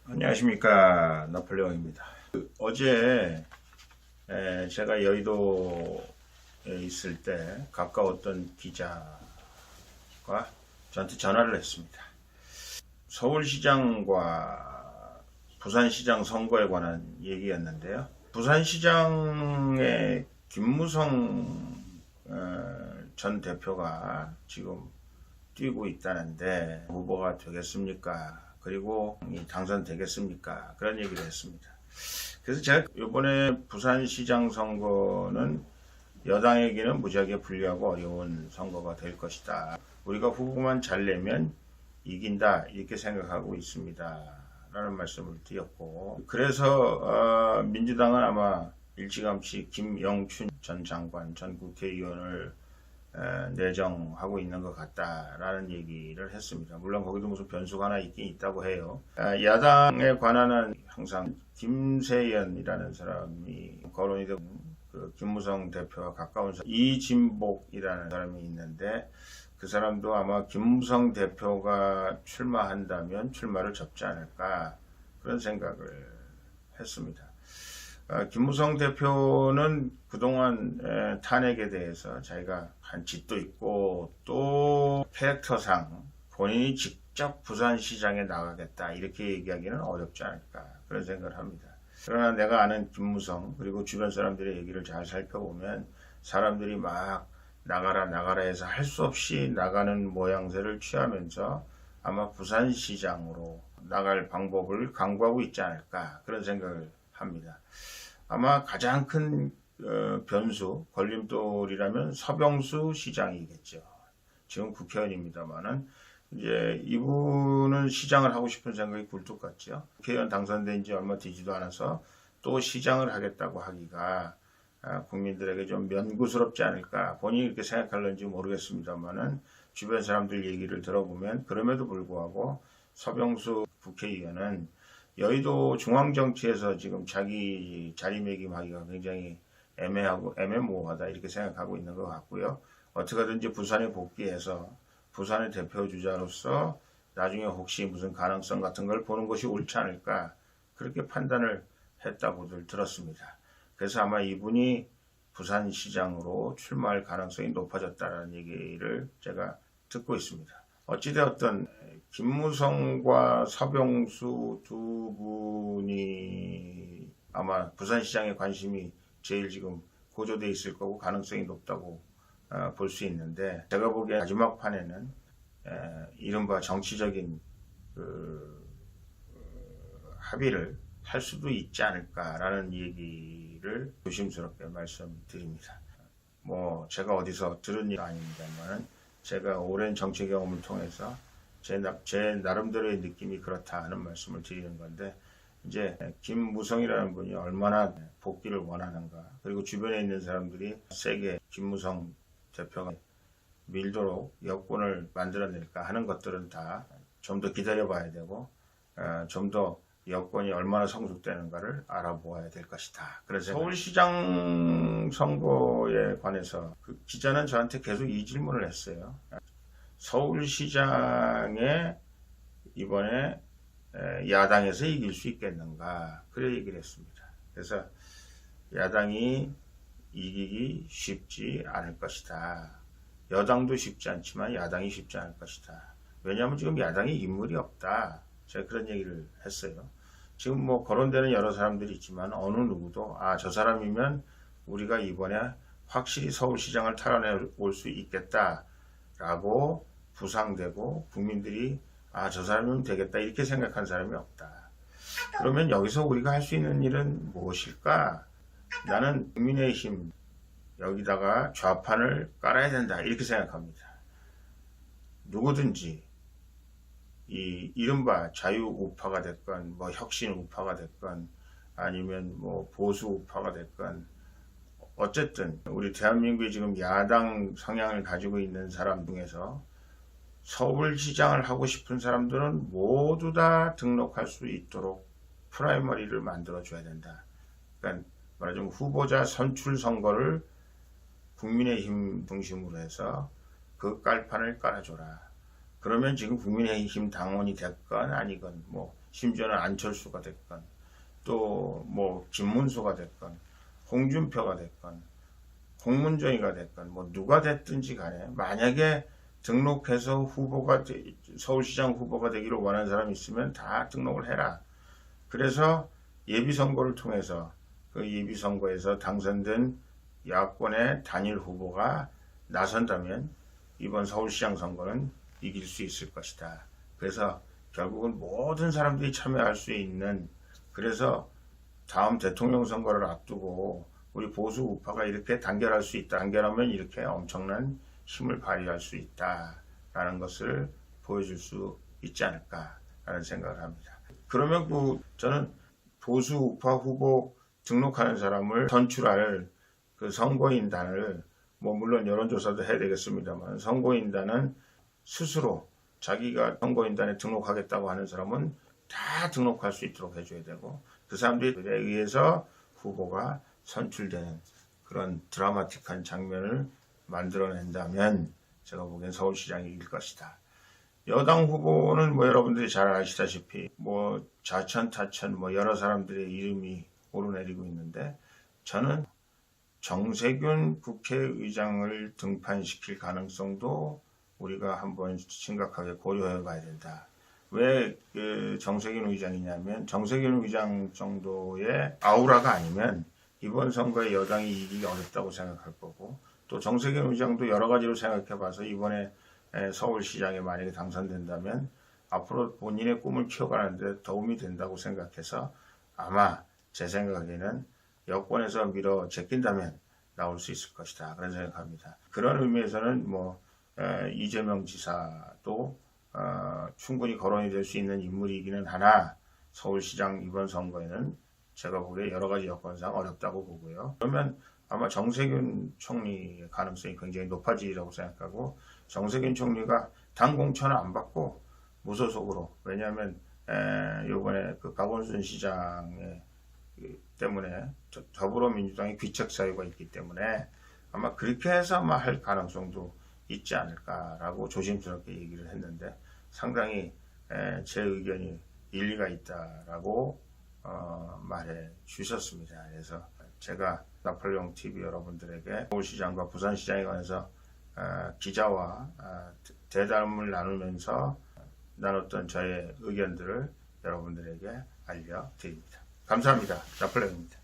안녕하십니까, 나폴레옹입니다. 어제 제가 여의도에 있을 때 가까웠던 기자가 저한테 전화를 했습니다. 서울시장과 부산시장 선거에 관한 얘기였는데요. 부산시장의 김무성 전 대표가 지금 뛰고 있다는데 후보가 되겠습니까? 그리고 당선되겠습니까? 그런 얘기를 했습니다. 그래서 제가 이번에 부산시장 선거는 여당에게는 무지하게 불리하고 어려운 선거가 될 것이다. 우리가 후보만 잘 내면 이긴다 이렇게 생각하고 있습니다. 라는 말씀을 드렸고, 그래서 민주당은 아마 일찌감치 김영춘 전 장관, 전 국회의원을 내정하고 있는 것 같다라는 얘기를 했습니다. 물론 거기도 무슨 변수가 하나 있긴 있다고 해요. 야당에 관한은 항상 김세연이라는 사람이 거론이 되고, 그 김무성 대표와 가까운 사람, 이진복이라는 사람이 있는데, 그 사람도 아마 김무성 대표가 출마한다면 출마를 접지 않을까 그런 생각을 했습니다. 김무성 대표는 그동안 탄핵에 대해서 자기가 한 짓도 있고 또 캐릭터상 본인이 직접 부산시장에 나가겠다 이렇게 얘기하기는 어렵지 않을까 그런 생각을 합니다. 그러나 내가 아는 김무성 그리고 주변 사람들의 얘기를 잘 살펴보면 사람들이 막 나가라 해서 할 수 없이 나가는 모양새를 취하면서 아마 부산시장으로 나갈 방법을 강구하고 있지 않을까 그런 생각을 합니다. 아마 가장 큰 변수, 걸림돌이라면 서병수 시장이겠죠. 지금 국회의원입니다만은 이제 이분은 시장을 하고 싶은 생각이 굴뚝 같죠. 국회의원 당선된 지 얼마 되지도 않아서 또 시장을 하겠다고 하기가 국민들에게 좀 면구스럽지 않을까. 본인이 이렇게 생각할는지 모르겠습니다만은 주변 사람들 얘기를 들어보면 그럼에도 불구하고 서병수 국회의원은 여의도 중앙정치에서 지금 자기 자리매김하기가 굉장히 애매모호하다 이렇게 생각하고 있는 것 같고요. 어떻게든지 부산에 복귀해서 부산의 대표주자로서 나중에 혹시 무슨 가능성 같은 걸 보는 것이 옳지 않을까 그렇게 판단을 했다고들 들었습니다. 그래서 아마 이분이 부산시장으로 출마할 가능성이 높아졌다는 얘기를 제가 듣고 있습니다. 어찌되었든 김무성과 서병수 두 분이 아마 부산시장에 관심이 제일 지금 고조되어 있을 거고 가능성이 높다고 볼 수 있는데, 제가 보기에 마지막 판에는 이른바 정치적인 합의를 할 수도 있지 않을까라는 얘기를 조심스럽게 말씀드립니다. 뭐 제가 어디서 들은 일 아닙니다만 제가 오랜 정치 경험을 통해서 제 나름대로의 느낌이 그렇다 하는 말씀을 드리는 건데, 이제 김무성이라는 분이 얼마나 복귀를 원하는가, 그리고 주변에 있는 사람들이 세게 김무성 대표가 밀도록 여권을 만들어낼까 하는 것들은 다 좀 더 기다려봐야 되고 좀 더 여권이 얼마나 성숙되는가를 알아보아야 될 것이다. 그래서 서울시장 선거에 관해서 그 기자는 저한테 계속 이 질문을 했어요. 서울시장에 이번에 야당에서 이길 수 있겠는가 그래 얘기를 했습니다. 그래서 야당이 이기기 쉽지 않을 것이다. 여당도 쉽지 않지만 야당이 쉽지 않을 것이다. 왜냐하면 지금 야당에 인물이 없다. 제가 그런 얘기를 했어요. 지금 뭐 거론되는 여러 사람들이 있지만 어느 누구도 저 사람이면 우리가 이번에 확실히 서울시장을 탈환해 올 수 있겠다라고 부상되고 국민들이 저 사람이면 되겠다 이렇게 생각한 사람이 없다. 그러면 여기서 우리가 할 수 있는 일은 무엇일까? 나는 국민의힘 여기다가 좌판을 깔아야 된다 이렇게 생각합니다. 누구든지 이 이른바 자유우파가 됐건 뭐 혁신우파가 됐건 아니면 뭐 보수우파가 됐건 어쨌든 우리 대한민국이 지금 야당 성향을 가지고 있는 사람 중에서 서울시장을 하고 싶은 사람들은 모두 다 등록할 수 있도록 프라이머리를 만들어 줘야 된다. 그러니까 말하자면 후보자 선출 선거를 국민의힘 중심으로 해서 그 깔판을 깔아줘라. 그러면 지금 국민의힘 당원이 됐건 아니건 뭐 심지어는 안철수가 됐건 또 뭐 김문수가 됐건 홍준표가 됐건 홍문정이가 됐건 뭐 누가 됐든지 간에 만약에 등록해서 서울시장 후보가 되기를 원하는 사람이 있으면 다 등록을 해라. 그래서 예비선거를 통해서 그 예비선거에서 당선된 야권의 단일 후보가 나선다면 이번 서울시장 선거는 이길 수 있을 것이다. 그래서 결국은 모든 사람들이 참여할 수 있는, 그래서 다음 대통령 선거를 앞두고 우리 보수 우파가 이렇게 단결할 수 있다. 단결하면 이렇게 엄청난 힘을 발휘할 수 있다라는 것을 보여줄 수 있지 않을까라는 생각을 합니다. 그러면 저는 보수 우파 후보 등록하는 사람을 선출할 그 선거인단을 뭐 물론 여론조사도 해야 되겠습니다만 선거인단은 스스로 자기가 선거인단에 등록하겠다고 하는 사람은 다 등록할 수 있도록 해줘야 되고 그 사람들에 의해서 후보가 선출되는 그런 드라마틱한 장면을 만들어낸다면 제가 보기엔 서울시장이 이길 것이다. 여당 후보는 뭐 여러분들이 잘 아시다시피 뭐 좌천타천 뭐 여러 사람들의 이름이 오르내리고 있는데 저는 정세균 국회의장을 등판시킬 가능성도 우리가 한번 심각하게 고려해 봐야 된다. 왜 정세균 의장이냐면 정세균 의장 정도의 아우라가 아니면 이번 선거에 여당이 이기기 어렵다고 생각할 거고 또 정세균 의장도 여러 가지로 생각해 봐서 이번에 서울시장에 만약에 당선된다면 앞으로 본인의 꿈을 키워가는데 도움이 된다고 생각해서 아마 제 생각에는 여권에서 밀어 제낀다면 나올 수 있을 것이다. 그런 생각합니다. 그런 의미에서는 뭐 이재명 지사도 충분히 거론이 될 수 있는 인물이기는 하나 서울시장 이번 선거에는 제가 보기에 여러 가지 여건상 어렵다고 보고요. 그러면 아마 정세균 총리의 가능성이 굉장히 높아지리라고 생각하고 정세균 총리가 당 공천을 안 받고 무소속으로 왜냐하면 이번에 그 박원순 시장의 때문에 더불어민주당의 귀책 사유가 있기 때문에 아마 그렇게 해서 아마 할 가능성도 있지 않을까라고 조심스럽게 얘기를 했는데 상당히 제 의견이 일리가 있다라고 말해 주셨습니다. 그래서 제가 나폴레옹 TV 여러분들에게 서울시장과 부산시장에 관해서 기자와 대담을 나누면서 나눴던 저의 의견들을 여러분들에게 알려드립니다. 감사합니다. 나폴레옹입니다.